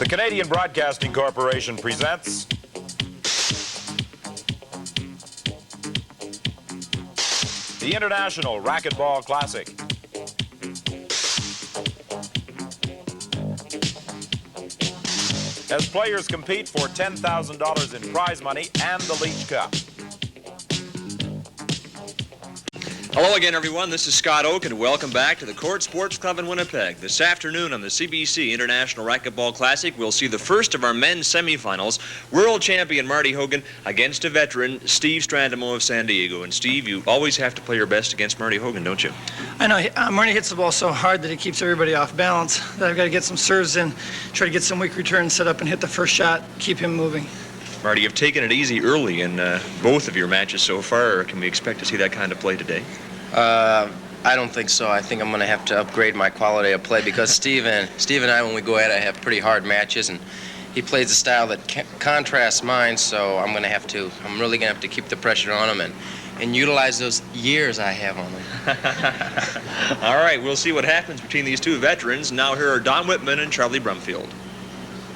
The Canadian Broadcasting Corporation presents the International Racquetball Classic. As players compete for $10,000 in prize money and the Leach Cup. Hello again, everyone. This is Scott Oak, and welcome back to the Court Sports Club in Winnipeg. This afternoon on the CBC International Racquetball Classic, we'll see the first of our men's semifinals, world champion Marty Hogan against a veteran, Steve Strandemo of San Diego. And Steve, you always have to play your best against Marty Hogan, don't you? I know. Marty hits the ball so hard that he keeps everybody off balance, that I've got to get some serves in, try to get some weak returns set up and hit the first shot, keep him moving. Marty, you've taken it easy early in both of your matches so far. Can we expect to see that kind of play today? I don't think so. I think I'm going to have to upgrade my quality of play because Steve and I, when we go at it, have pretty hard matches, and he plays a style that contrasts mine, so I'm really going to have to keep the pressure on him and utilize those years I have on him. All right, we'll see what happens between these two veterans. Now here are Don Whitman and Charlie Brumfield.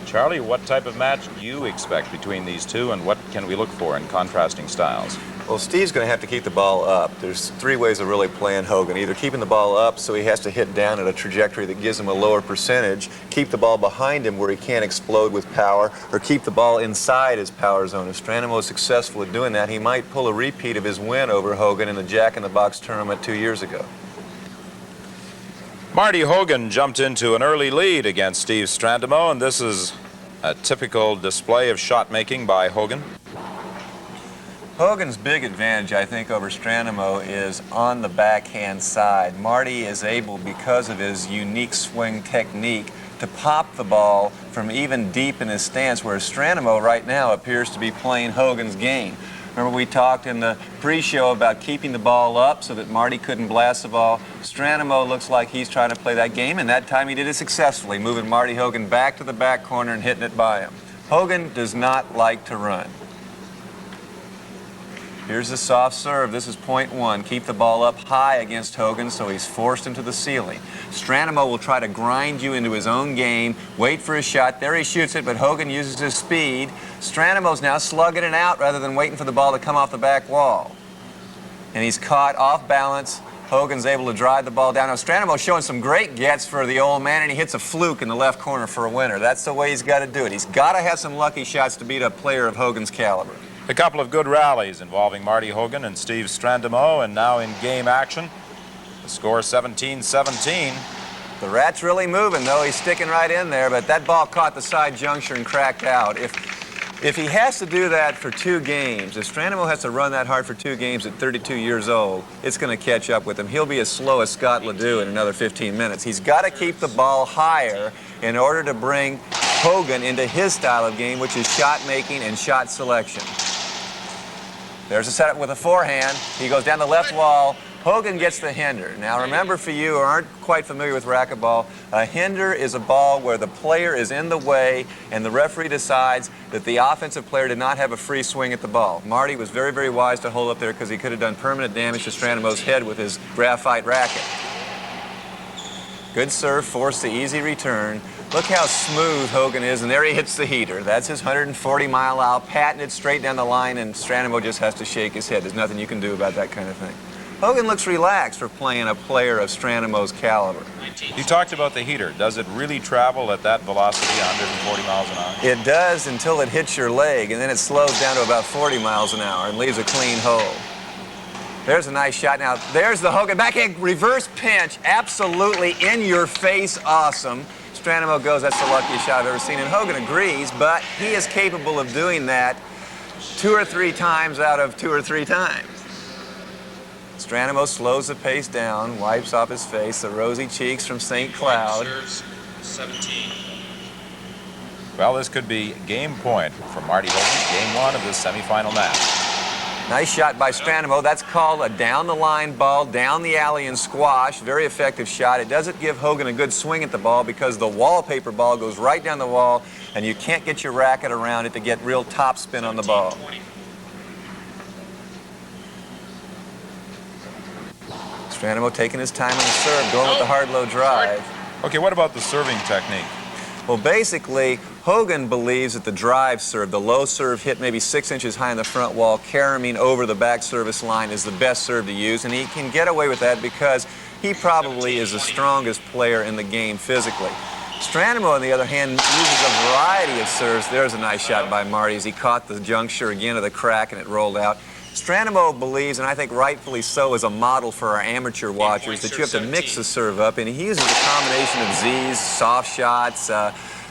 Charlie, what type of match do you expect between these two, and what can we look for in contrasting styles? Well, Steve's going to have to keep the ball up. There's three ways of really playing Hogan. Either keeping the ball up so he has to hit down at a trajectory that gives him a lower percentage, keep the ball behind him where he can't explode with power, or keep the ball inside his power zone. If Strandemo is successful at doing that, he might pull a repeat of his win over Hogan in the Jack-in-the-Box tournament 2 years ago. Marty Hogan jumped into an early lead against Steve Strandemo, and this is a typical display of shot making by Hogan. Hogan's big advantage, I think, over Strandemo is on the backhand side. Marty is able, because of his unique swing technique, to pop the ball from even deep in his stance, whereas Strandemo right now appears to be playing Hogan's game. Remember, we talked in the pre-show about keeping the ball up so that Marty couldn't blast the ball. Strandemo looks like he's trying to play that game, and that time he did it successfully, moving Marty Hogan back to the back corner and hitting it by him. Hogan does not like to run. Here's the soft serve. This is point one. Keep the ball up high against Hogan so he's forced into the ceiling. Strandemo will try to grind you into his own game, wait for his shot. There he shoots it, but Hogan uses his speed. Strandemo's now slugging it out rather than waiting for the ball to come off the back wall. And he's caught off balance. Hogan's able to drive the ball down. Now, Strandemo's showing some great gets for the old man, and he hits a fluke in the left corner for a winner. That's the way he's got to do it. He's got to have some lucky shots to beat a player of Hogan's caliber. A couple of good rallies involving Marty Hogan and Steve Strandemo, and now in game action. The score 17-17. The rat's really moving, though. He's sticking right in there, but that ball caught the side juncture and cracked out. If he has to do that for 2 games, if Strandemo has to run that hard for 2 games at 32 years old, it's going to catch up with him. He'll be as slow as Scott Ledoux in another 15 minutes. He's got to keep the ball higher in order to bring Hogan into his style of game, which is shot making and shot selection. There's a setup with a forehand. He goes down the left wall. Hogan gets the hinder. Now remember, for you who aren't quite familiar with racquetball, a hinder is a ball where the player is in the way and the referee decides that the offensive player did not have a free swing at the ball. Marty was very, very wise to hold up there because he could have done permanent damage to Strandemo's head with his graphite racket. Good serve, forced the easy return. Look how smooth Hogan is, and there he hits the heater. That's his 140-mile-out, patented straight down the line, and Strandemo just has to shake his head. There's nothing you can do about that kind of thing. Hogan looks relaxed for playing a player of Strandemo's caliber. You talked about the heater. Does it really travel at that velocity, 140 miles an hour? It does until it hits your leg, and then it slows down to about 40 miles an hour and leaves a clean hole. There's a nice shot. Now, there's the Hogan backhand reverse pinch. Absolutely in your face, awesome. Strandemo goes, that's the luckiest shot I've ever seen, and Hogan agrees, but he is capable of doing that 2 or 3 times out of 2 or 3 times. Strandemo slows the pace down, wipes off his face, the rosy cheeks from St. Cloud. 17. Well, this could be game point for Marty Hogan, game 1 of this semifinal match. Nice shot by Strandemo. That's called a down-the-line ball, down the alley and squash. Very effective shot. It doesn't give Hogan a good swing at the ball because the wallpaper ball goes right down the wall, and you can't get your racket around it to get real top spin on the ball. Strandemo taking his time on the serve, going with the hard low drive. Okay, what about the serving technique? Well, basically, Hogan believes that the drive serve, the low serve hit maybe 6 inches high on the front wall, caroming over the back service line is the best serve to use, and he can get away with that because he probably is the strongest player in the game physically. Strandemo, on the other hand, uses a variety of serves. There's a nice shot by Marty as he caught the juncture again of the crack and it rolled out. Strandemo believes, and I think rightfully so, as a model for our amateur watchers, that you have to mix the serve up, and he uses a combination of Z's, soft shots.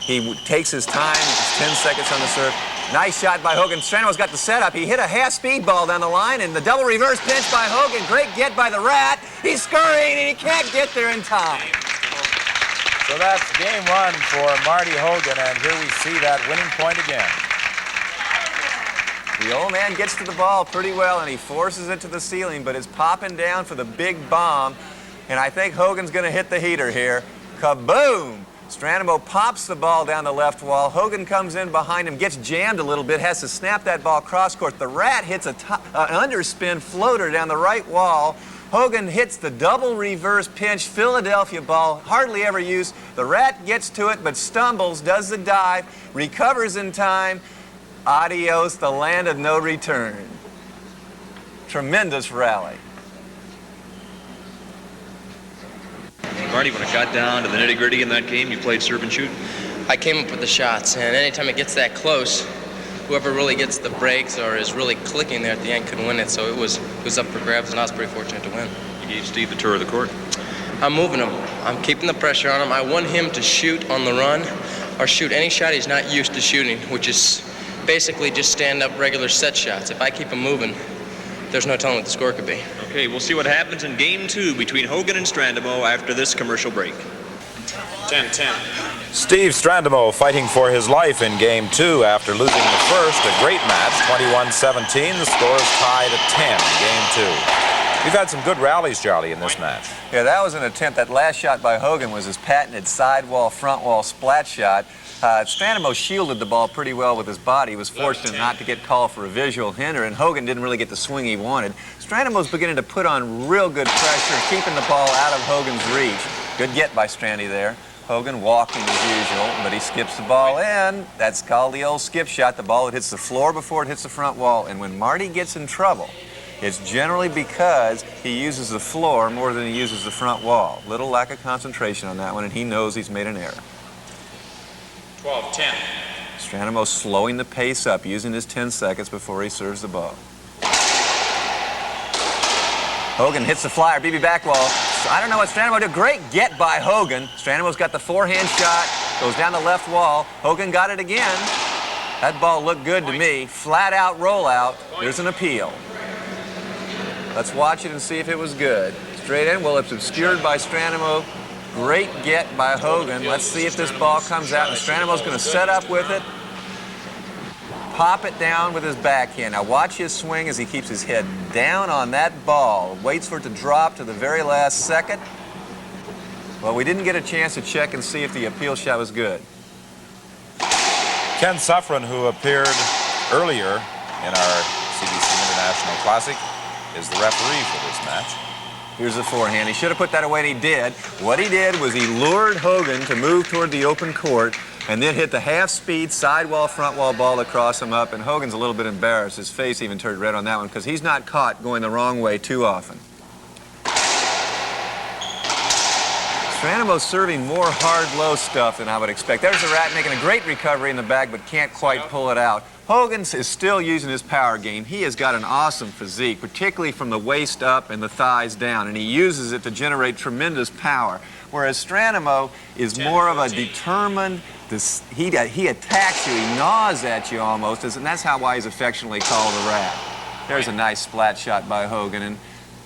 He takes his time, 10 seconds on the serve. Nice shot by Hogan. Strandemo's got the setup. He hit a half-speed ball down the line, and the double reverse pinch by Hogan. Great get by the Rat. He's scurrying, and he can't get there in time. So that's game one for Marty Hogan, and here we see that winning point again. The old man gets to the ball pretty well, and he forces it to the ceiling, but is popping down for the big bomb. And I think Hogan's going to hit the heater here. Kaboom! Strandemo pops the ball down the left wall. Hogan comes in behind him, gets jammed a little bit, has to snap that ball cross court. The Rat hits an underspin floater down the right wall. Hogan hits the double reverse pinch Philadelphia ball, hardly ever used. The Rat gets to it, but stumbles, does the dive, recovers in time. Adios, the land of no return. Tremendous rally. Marty, when it got down to the nitty-gritty in that game, you played serve and shoot? I came up with the shots, and anytime it gets that close, whoever really gets the breaks or is really clicking there at the end can win it. So it was up for grabs, and I was pretty fortunate to win. You gave Steve the tour of the court. I'm moving him. I'm keeping the pressure on him. I want him to shoot on the run or shoot any shot he's not used to shooting, which is basically just stand-up regular set shots. If I keep him moving, there's no telling what the score could be. Okay, we'll see what happens in game two between Hogan and Strandemo after this commercial break. 10-10. Steve Strandemo fighting for his life in game two after losing the first. A great match, 21-17. The score is tied at 10 in game two. We've had some good rallies, Charlie, in this match. Yeah, that was an attempt. That last shot by Hogan was his patented sidewall, front wall splat shot. Strandemo shielded the ball pretty well with his body. He was fortunate not to get called for a visual hinder, and Hogan didn't really get the swing he wanted. Strandemo's beginning to put on real good pressure, keeping the ball out of Hogan's reach. Good get by Strandy there. Hogan walking as usual, but he skips the ball in. That's called the old skip shot, the ball that hits the floor before it hits the front wall. And when Marty gets in trouble, it's generally because he uses the floor more than he uses the front wall. Little lack of concentration on that one, and he knows he's made an error. 12-10. Strandemo slowing the pace up, using his 10 seconds before he serves the ball. Hogan hits the flyer, BB back wall. I don't know what Strandemo did. Great get by Hogan. Strandemo's got the forehand shot, goes down the left wall. Hogan got it again. That ball looked good to me. Flat out rollout. There's an appeal. Let's watch it and see if it was good. Straight in. Well, it's obscured by Strandemo. Great get by Hogan. Let's see if this ball comes out. And Strandemo's going to set up with it. Pop it down with his backhand. Now watch his swing as he keeps his head down on that ball. Waits for it to drop to the very last second. Well, we didn't get a chance to check and see if the appeal shot was good. Ken Suffren, who appeared earlier in our CBC International Classic, is the referee for this match. Here's the forehand. He should have put that away, and he did. What he did was he lured Hogan to move toward the open court and then hit the half-speed sidewall, front wall ball to cross him up, and Hogan's a little bit embarrassed. His face even turned red on that one because he's not caught going the wrong way too often. Strandemo's serving more hard-low stuff than I would expect. There's the Rat making a great recovery in the bag, but can't quite pull it out. Hogan is still using his power game. He has got an awesome physique, particularly from the waist up and the thighs down, and he uses it to generate tremendous power. Whereas Strandemo is more of a determined, he attacks you, he gnaws at you almost, and that's why he's affectionately called the Rat. There's a nice splat shot by Hogan, and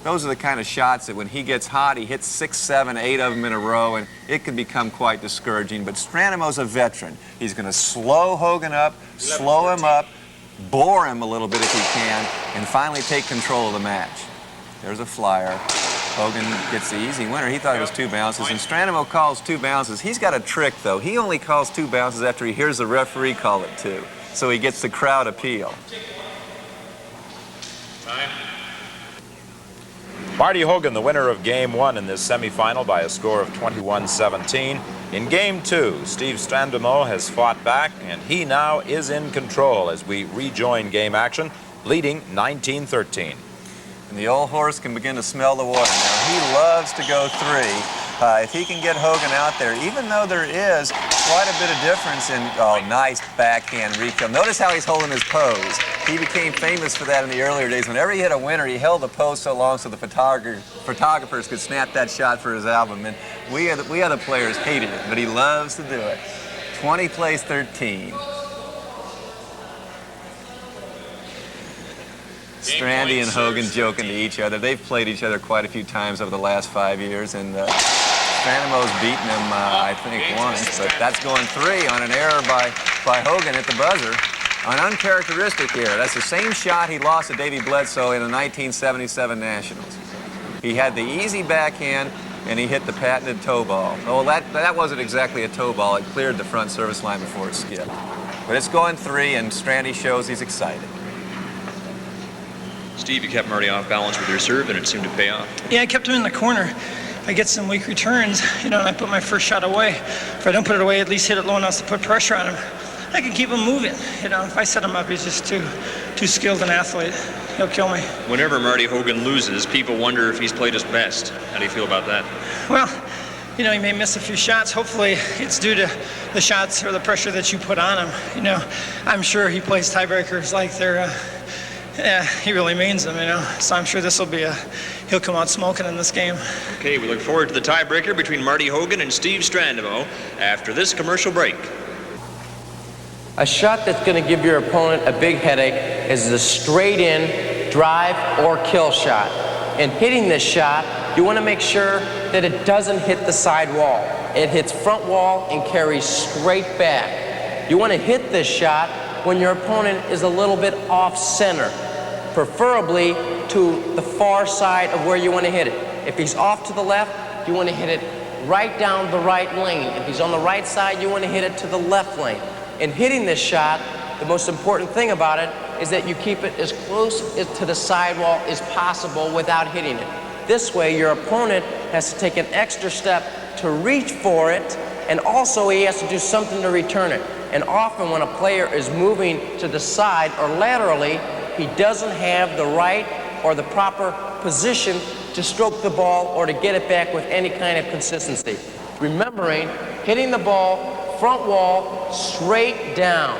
those are the kind of shots that when he gets hot, he hits 6, 7, 8 of them in a row, and it can become quite discouraging. But Strandemo's a veteran. He's going to slow Hogan up, slow him up, bore him a little bit if he can, and finally take control of the match. There's a flyer. Hogan gets the easy winner. He thought it was 2 bounces, and Strandemo calls 2 bounces. He's got a trick, though. He only calls 2 bounces after he hears the referee call it 2, so he gets the crowd appeal. Time. Marty Hogan, the winner of game 1 in this semifinal by a score of 21-17. In Game 2, Steve Strandemo has fought back, and he now is in control as we rejoin game action, leading 19-13. And the old horse can begin to smell the water now. He loves to go 3. If he can get Hogan out there, even though there is quite a bit of difference in, oh, nice backhand rekill. Notice how he's holding his pose. He became famous for that in the earlier days. Whenever he hit a winner, he held the pose so long so the photographers could snap that shot for his album. And we other players hated it, but he loves to do it. 20 plays 13. Strandy and Hogan joking to each other. They've played each other quite a few times over the last 5 years, and Strandemo's beaten him, I think, once, but that's going 3 on an error by Hogan at the buzzer. An uncharacteristic error. That's the same shot he lost to Davey Bledsoe in the 1977 Nationals. He had the easy backhand, and he hit the patented toe ball. Oh, that wasn't exactly a toe ball. It cleared the front service line before it skipped. But it's going 3, and Strandy shows he's excited. Steve, you kept Marty off balance with your serve, and it seemed to pay off. Yeah, I kept him in the corner. I get some weak returns, and I put my first shot away. If I don't put it away, at least hit it low enough to put pressure on him. I can keep him moving. If I set him up, he's just too skilled an athlete. He'll kill me. Whenever Marty Hogan loses, people wonder if he's played his best. How do you feel about that? Well, he may miss a few shots. Hopefully, it's due to the shots or the pressure that you put on him. I'm sure he plays tiebreakers like they're. Yeah, he really means them, So I'm sure this will be he'll come out smoking in this game. Okay, we look forward to the tiebreaker between Marty Hogan and Steve Strandemo after this commercial break. A shot that's going to give your opponent a big headache is the straight-in drive or kill shot. In hitting this shot, you want to make sure that it doesn't hit the side wall. It hits front wall and carries straight back. You want to hit this shot when your opponent is a little bit off-center, preferably to the far side of where you want to hit it. If he's off to the left, you want to hit it right down the right lane. If he's on the right side, you want to hit it to the left lane. In hitting this shot, the most important thing about it is that you keep it as close to the sidewall as possible without hitting it. This way, your opponent has to take an extra step to reach for it, and also he has to do something to return it. And often when a player is moving to the side or laterally, he doesn't have the right or the proper position to stroke the ball or to get it back with any kind of consistency. Remembering, hitting the ball front wall straight down.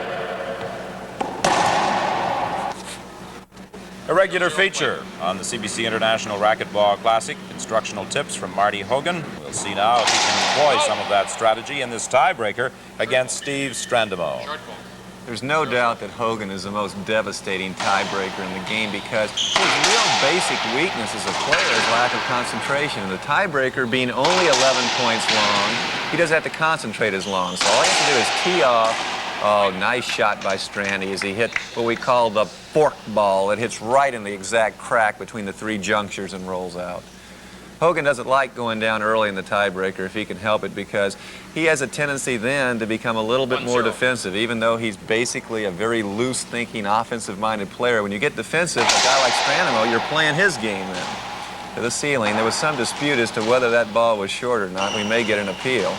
A regular feature on the CBC International Racquetball Classic, instructional tips from Marty Hogan. We'll see now if he can employ some of that strategy in this tiebreaker against Steve Strandemo. There's no doubt that Hogan is the most devastating tiebreaker in the game because his real basic weakness as a player is lack of concentration. And the tiebreaker being only 11 points long, he doesn't have to concentrate as long. So all he has to do is tee off. Oh, nice shot by Strandy as he hit what we call the fork ball. It hits right in the exact crack between the 3 junctures and rolls out. Hogan doesn't like going down early in the tiebreaker if he can help it because he has a tendency then to become a little bit more defensive, even though he's basically a very loose-thinking, offensive-minded player. When you get defensive, a guy like Strandemo, you're playing his game then to the ceiling. There was some dispute as to whether that ball was short or not. We may get an appeal.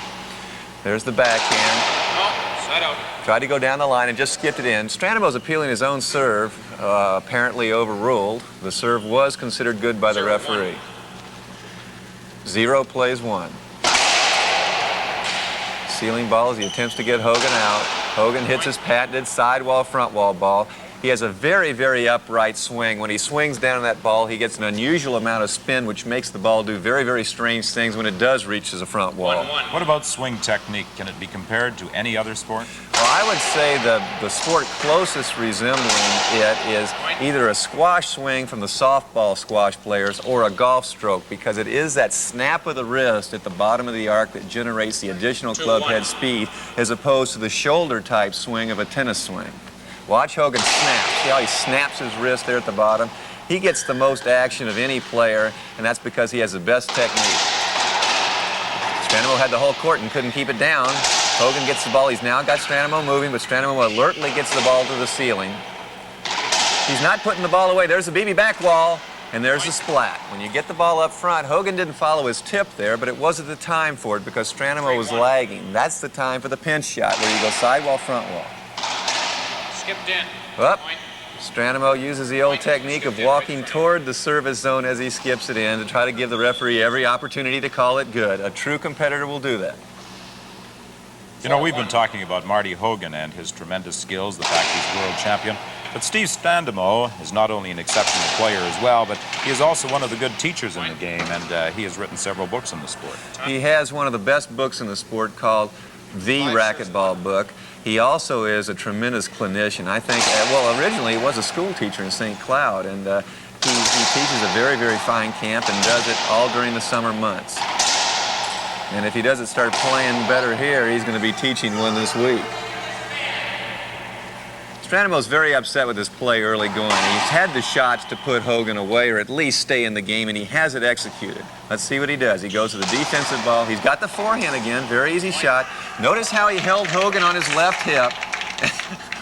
There's the backhand. Side out. Tried to go down the line and just skipped it in. Strandemo's appealing his own serve, apparently overruled. The serve was considered good by the referee. 0 plays 1. Ceiling ball as he attempts to get Hogan out. Hogan hits his patented sidewall, front wall ball. He has a very, very upright swing. When he swings down that ball, he gets an unusual amount of spin, which makes the ball do very, very strange things when it does reach as a front wall. What about swing technique? Can it be compared to any other sport? Well, I would say the sport closest resembling it is either a squash swing from the softball squash players or a golf stroke, because it is that snap of the wrist at the bottom of the arc that generates the additional club head speed, as opposed to the shoulder-type swing of a tennis swing. Watch Hogan snap. See how he snaps his wrist there at the bottom? He gets the most action of any player, and that's because he has the best technique. Strandemo had the whole court and couldn't keep it down. Hogan gets the ball. He's now got Strandemo moving, but Strandemo alertly gets the ball to the ceiling. He's not putting the ball away. There's the BB back wall. And there's the splat. When you get the ball up front, Hogan didn't follow his tip there, but it wasn't the time for it because Strandemo was lagging. That's the time for the pinch shot where you go sidewall, front wall. Skipped in. Up. Point. Strandemo uses the old technique of walking toward the service zone as he skips it in to try to give the referee every opportunity to call it good. A true competitor will do that. You know, we've been talking about Marty Hogan and his tremendous skills, the fact he's world champion. But Steve Strandemo is not only an exceptional player as well, but he is also one of the good teachers in the game, and he has written several books on the sport. He has one of the best books in the sport called The Racquetball Book. He also is a tremendous clinician. I think, well, originally he was a school teacher in St. Cloud, and he teaches a very, very fine camp and does it all during the summer months. And if he doesn't start playing better here, he's going to be teaching one this week. Strandemo's very upset with his play early going. He's had the shots to put Hogan away or at least stay in the game, and he has it executed. Let's see what he does. He goes to the defensive ball. He's got the forehand again. Very easy shot. Notice how he held Hogan on his left hip.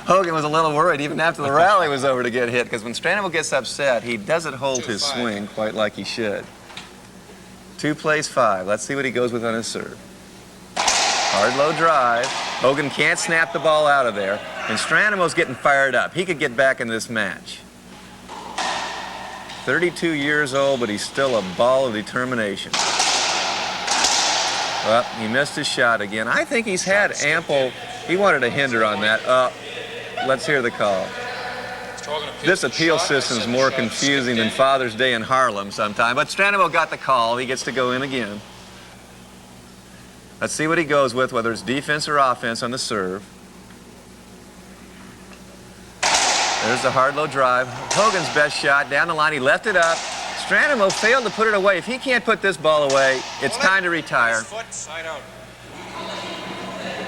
Hogan was a little worried even after the rally was over to get hit, because when Strandemo gets upset, he doesn't hold his swing quite like he should. 2 plays 5. Let's see what he goes with on his serve. Hard low drive. Hogan can't snap the ball out of there. And Strandemo's getting fired up. He could get back in this match. 32 years old, but he's still a ball of determination. Well, he missed his shot again. I think he's had ample. He wanted a hinder on that. Let's hear the call. This appeal system is more confusing than Father's Day in Harlem sometime. But Strandemo got the call. He gets to go in again. Let's see what he goes with, whether it's defense or offense on the serve. There's the hard low drive. Hogan's best shot down the line. He left it up. Strandemo failed to put it away. If he can't put this ball away, it's time to retire. Foot side out.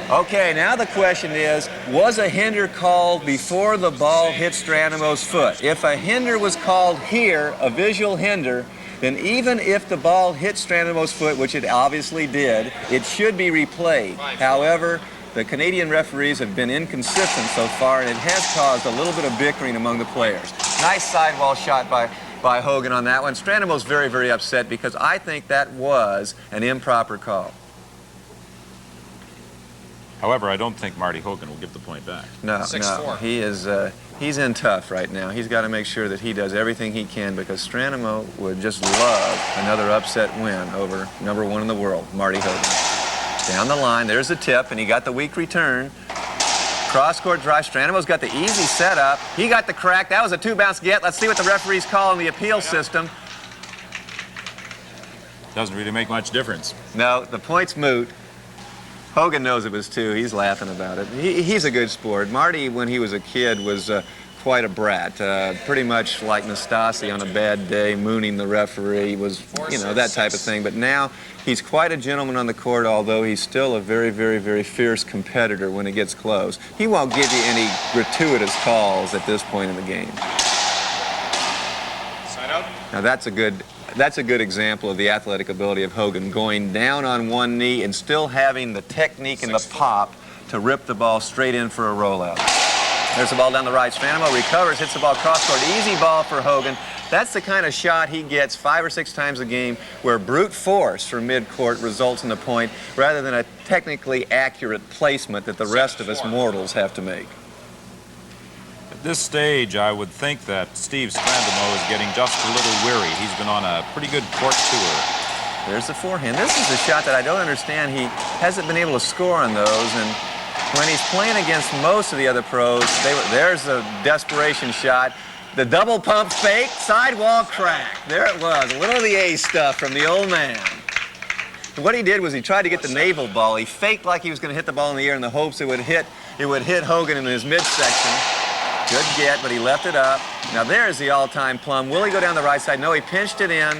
Okay, now the question is, was a hinder called before the ball hit Strandemo's foot? If a hinder was called here, a visual hinder, then even if the ball hit Strandemo's foot, which it obviously did, it should be replayed. However, the Canadian referees have been inconsistent so far, and it has caused a little bit of bickering among the players. Nice sidewall shot by Hogan on that one. Strandemo's very, very upset because I think that was an improper call. However, I don't think Marty Hogan will give the point back. No, 6-4. he is. He's in tough right now. He's got to make sure that he does everything he can because Strandemo would just love another upset win over #1 in the world, Marty Hogan. Down the line, there's the tip, and he got the weak return. Cross-court drive. Strandemo's got the easy setup. He got the crack. That was a 2-bounce get. Let's see what the referees call in the appeal system. Doesn't really make much difference. No, the point's moot. Hogan knows it was 2. He's laughing about it. He's a good sport. Marty, when he was a kid, was quite a brat. Pretty much like Nastasi on a bad day, mooning the referee, was, you know, that type of thing. But now he's quite a gentleman on the court, although he's still a very, very, very fierce competitor when it gets close. He won't give you any gratuitous calls at this point in the game. Side out. Now that's a good example of the athletic ability of Hogan, going down on one knee and still having the technique and the pop to rip the ball straight in for a rollout. There's the ball down the right. Strandemo recovers, hits the ball cross-court. Easy ball for Hogan. That's the kind of shot he gets 5 or 6 times a game where brute force from mid-court results in a point rather than a technically accurate placement that the rest of us mortals have to make. At this stage, I would think that Steve Strandemo is getting just a little weary. He's been on a pretty good court tour. There's the forehand. This is a shot that I don't understand. He hasn't been able to score on those, and when he's playing against most of the other pros, there's a desperation shot. The double pump fake, sidewall crack. There it was, a little of the A stuff from the old man. And what he did was he tried to get the navel ball. He faked like he was going to hit the ball in the air in the hopes it would hit Hogan in his midsection. Good get, but he left it up. Now there's the all-time plum. Will he go down the right side? No, he pinched it in.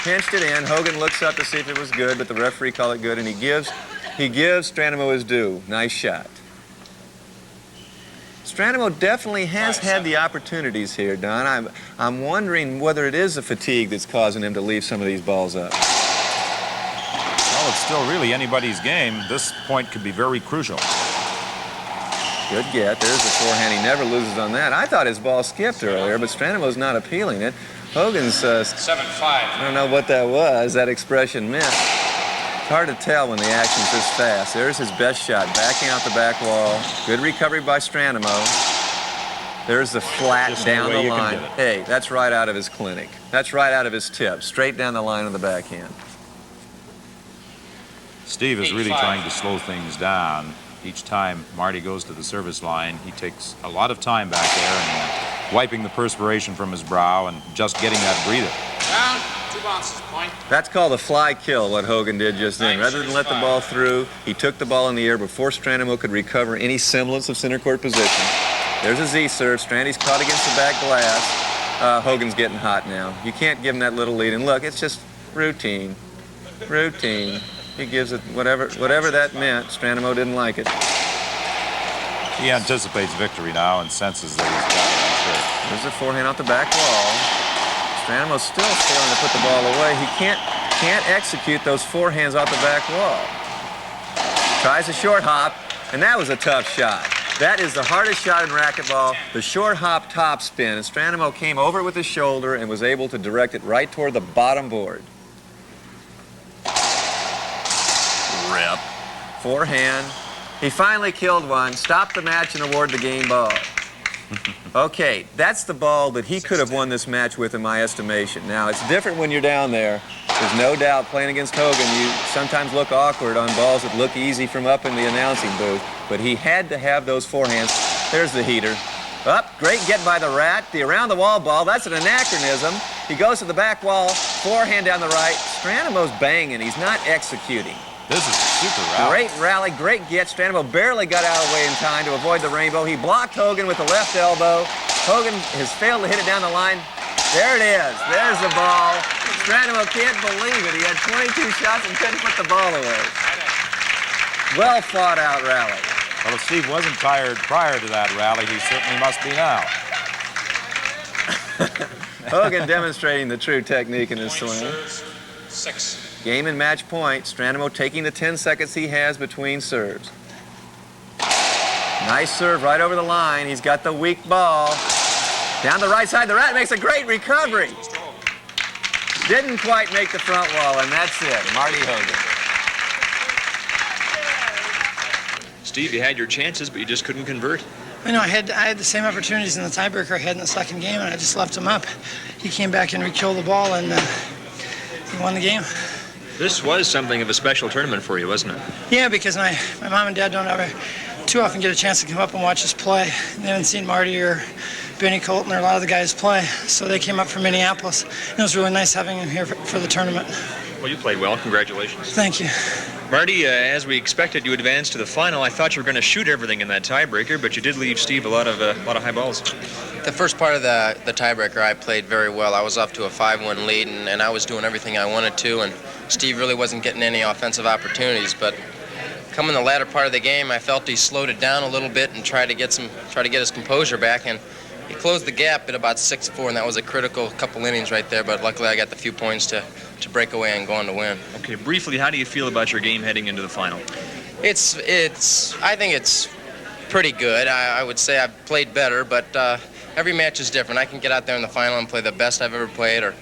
Pinched it in. Hogan looks up to see if it was good, but the referee called it good, and he gives Strandemo his due. Nice shot. Strandemo definitely has had the opportunities here, Don. I'm wondering whether it is the fatigue that's causing him to leave some of these balls up. Well, it's still really anybody's game. This point could be very crucial. Good get. There's the forehand. He never loses on that. I thought his ball skipped earlier, but Strandemo's not appealing it. Hogan's, 7-5. I don't know what that was, that expression meant. It's hard to tell when the action's this fast. There's his best shot, backing out the back wall. Good recovery by Strandemo. There's the flat Just down no way the you can line. get it. Hey, that's right out of his clinic. That's right out of his tip, straight down the line of the backhand. Steve is really 8-5. trying to slow things down. Each time Marty goes to the service line, he takes a lot of time back there and wiping the perspiration from his brow and just getting that breather. Down. 2 bounces. Point. That's called a fly kill, what Hogan did just then. Rather than let the ball through, he took the ball in the air before Strandemo could recover any semblance of center court position. There's a Z serve. Strandy's caught against the back glass. Hogan's getting hot now. You can't give him that little lead. And look, it's just routine. Routine. He gives it whatever that meant. Strandemo didn't like it. He anticipates victory now and senses that he's got it. There's a forehand off the back wall. Strandemo's still failing to put the ball away. He can't execute those forehands off the back wall. Tries a short hop, and that was a tough shot. That is the hardest shot in racquetball, the short hop top spin. And Strandemo came over it with his shoulder and was able to direct it right toward the bottom board. Rip. Forehand. He finally killed one, stopped the match, and awarded the game ball. Okay, that's the ball that he could have won this match with, in my estimation. Now, it's different when you're down there. There's no doubt playing against Hogan, you sometimes look awkward on balls that look easy from up in the announcing booth, but he had to have those forehands. There's the heater. Up, great get by the Rat. The around-the-wall ball, that's an anachronism. He goes to the back wall, forehand down the right. Strandemo's banging, he's not executing. This is a super rally. Great rally, great get. Strandemo barely got out of the way in time to avoid the rainbow. He blocked Hogan with the left elbow. Hogan has failed to hit it down the line. There it is. There's the ball. Strandemo can't believe it. He had 22 shots and couldn't put the ball away. Well fought out rally. Well, if Steve wasn't tired prior to that rally, he certainly must be now. Hogan demonstrating the true technique in his swing. Serves. 6. Game and match point. Strandemo taking the 10 seconds he has between serves. Nice serve right over the line. He's got the weak ball. Down the right side, the Rat makes a great recovery. Didn't quite make the front wall, and that's it. Marty Hogan. Steve, you had your chances, but you just couldn't convert. I know I had the same opportunities in the tiebreaker I had in the second game, and I just left him up. He came back and re-killed the ball, and he won the game. This was something of a special tournament for you, wasn't it? Yeah, because my mom and dad don't ever too often get a chance to come up and watch us play. They haven't seen Marty or Ben Koltun or a lot of the guys play, so they came up from Minneapolis. And it was really nice having him here for the tournament. Well, you played well. Congratulations. Thank you. Marty, as we expected, you advanced to the final. I thought you were going to shoot everything in that tiebreaker, but you did leave Steve a lot of high balls. The first part of the tiebreaker, I played very well. I was up to a 5-1 lead, and I was doing everything I wanted to, and Steve really wasn't getting any offensive opportunities. But coming the latter part of the game, I felt he slowed it down a little bit and tried to get his composure back, and he closed the gap at about 6-4, and that was a critical couple innings right there. But luckily, I got the few points to break away and go on to win. Okay, briefly, how do you feel about your game heading into the final? I think it's pretty good. I would say I've played better, but every match is different. I can get out there in the final and play the best I've ever played, or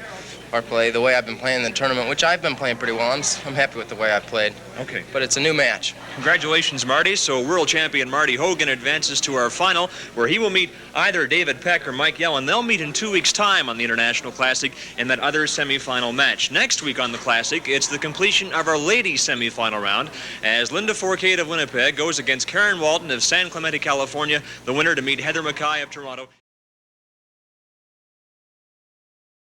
play the way I've been playing in the tournament, which I've been playing pretty well. I'm happy with the way I played. Okay. But it's a new match. Congratulations, Marty. So world champion Marty Hogan advances to our final, where he will meet either David Peck or Mike Yellen. They'll meet in 2 weeks' time on the International Classic in that other semifinal match. Next week on the Classic, it's the completion of our ladies' semifinal round, as Linda Forcade of Winnipeg goes against Karen Walton of San Clemente, California, the winner to meet Heather Mackay of Toronto.